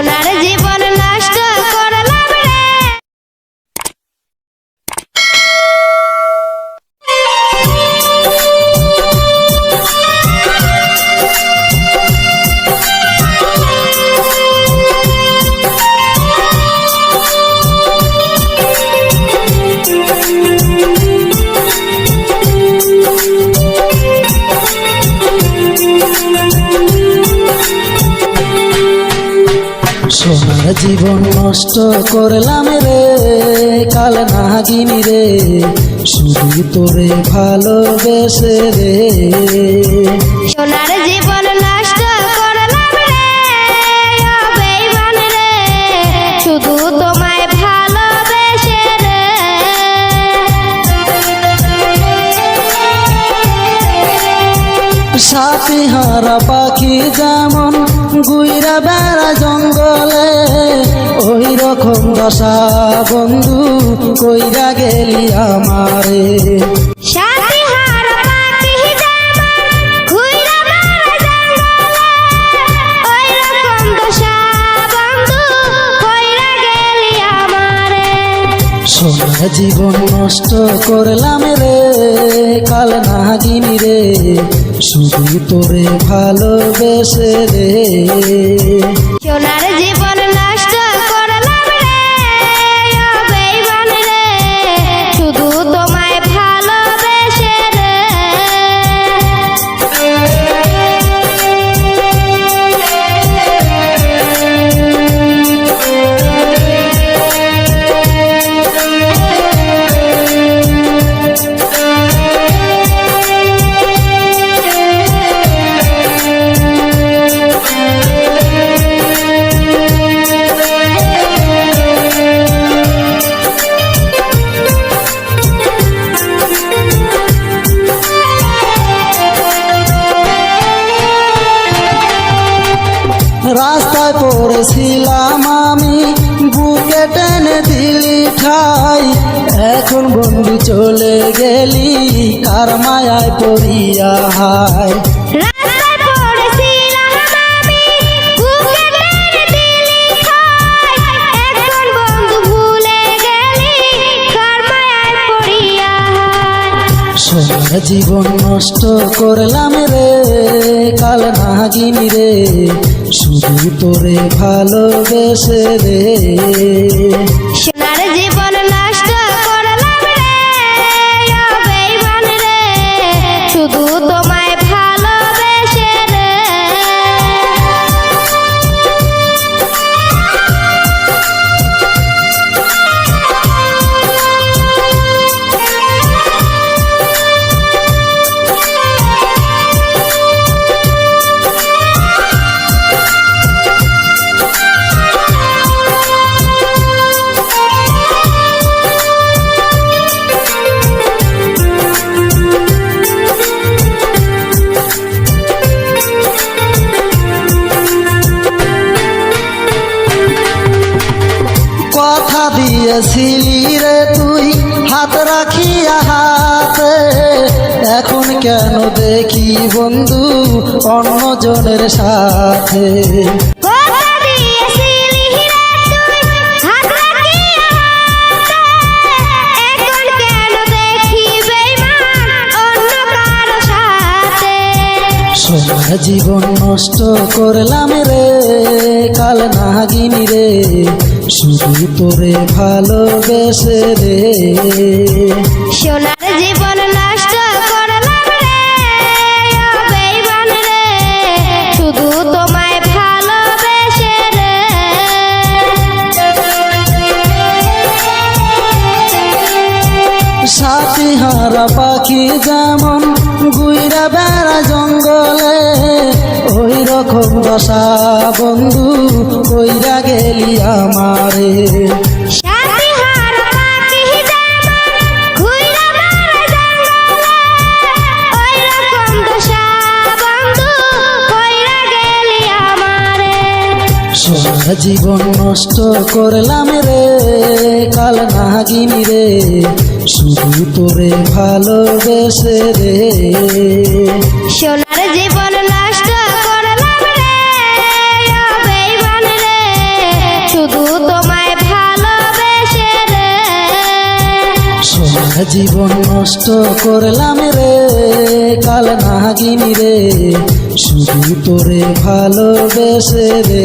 সোনার জীবন নষ্ট করলাম রে। সোনার জীবন নষ্ট করলাম রে কাল নাগিনী রে, শুধু তোরে ভালোবেসে রে। সোনার জীবন নষ্ট করলাম রে ও বেঈমান রে, শুধু তোমায় ভালোবেসে রে। সাথী হারা পাখি যেমন গুইরা বেড়া জঙ্গলে, ওই রকম দশা বন্ধু কইরা গেলি আমারে। সাথী হার পাখি যেমন ঘুইরা বেড়ায় জঙ্গলে, ওই রকম দশা বন্ধু কইরা গেলি আমারে। সোনার জীবন নষ্ট করলাম রে কাল নাগিনী রে, শুধু তোরে ভালোবেসে রে। সোনার জীবন নষ্ট করলাম রে ও বেঈমান রে, শুধু তোমায় ভালোবেসে রে। রাস্তায় পড়েছিলাম আমি, বুকে টেনে দিলি ঠাই, এখন বন্ধু চলে গেলি কার মায়ায় পড়িয়া হায়। রাস্তায় পড়েছিলাম আমি, বুকে টেনে দিলি ঠাই, এখন বন্ধু ভুলে গেলি কার মায়ায় পড়িয়া হায়। সোনার জীবন নষ্ট করলাম রে কাল নাগিনী রে, শুধু তোরে ভালোবেসে রে। সোনার জীবন নষ্ট করলাম রে ও বেঈমান রে, শুধু তোমায় ভালোবেসে রে। কথা দিয়েছিলি রে তুই হাত রাখিয়া হাতে, এখন কেন দেখি বন্ধু অন্যজনের সাথে। কথা দিয়েছিলি রে তুই হাত রাখিয়া হাতে, এখন কেন দেখি বেঈমান অন্য কারো সাথে। সোনার জীবন নষ্ট করলাম রে কাল নাগিনী রে, শুধু তোরে ভালোবেসে রে। সোনার জীবন নষ্ট করলাম রে ও বেঈমান রে, শুধু তোমায় ভালোবেসে রে। সাথী হারা পাখি যেমন গুইরা বেড়া জঙ্গলে, ওই রকম দশা বন্ধু কইরা গেলি আমারে। সাথী হার পাখি যেমন ঘুইরা বেড়ায় জঙ্গলে, ওই রকম দশা বন্ধু কইরা গেলি আমারে। সোনার জীবন নষ্ট করলাম রে কাল নাগিনী রে, শুধু তোরে ভালোবেসে রে। সোনার জীবন নষ্ট করলাম রে ও বেঈমান রে, সারা জীবন নষ্ট করলাম রে কাল নাগিনী রে শুধু তোরে ভালোবেসে রে।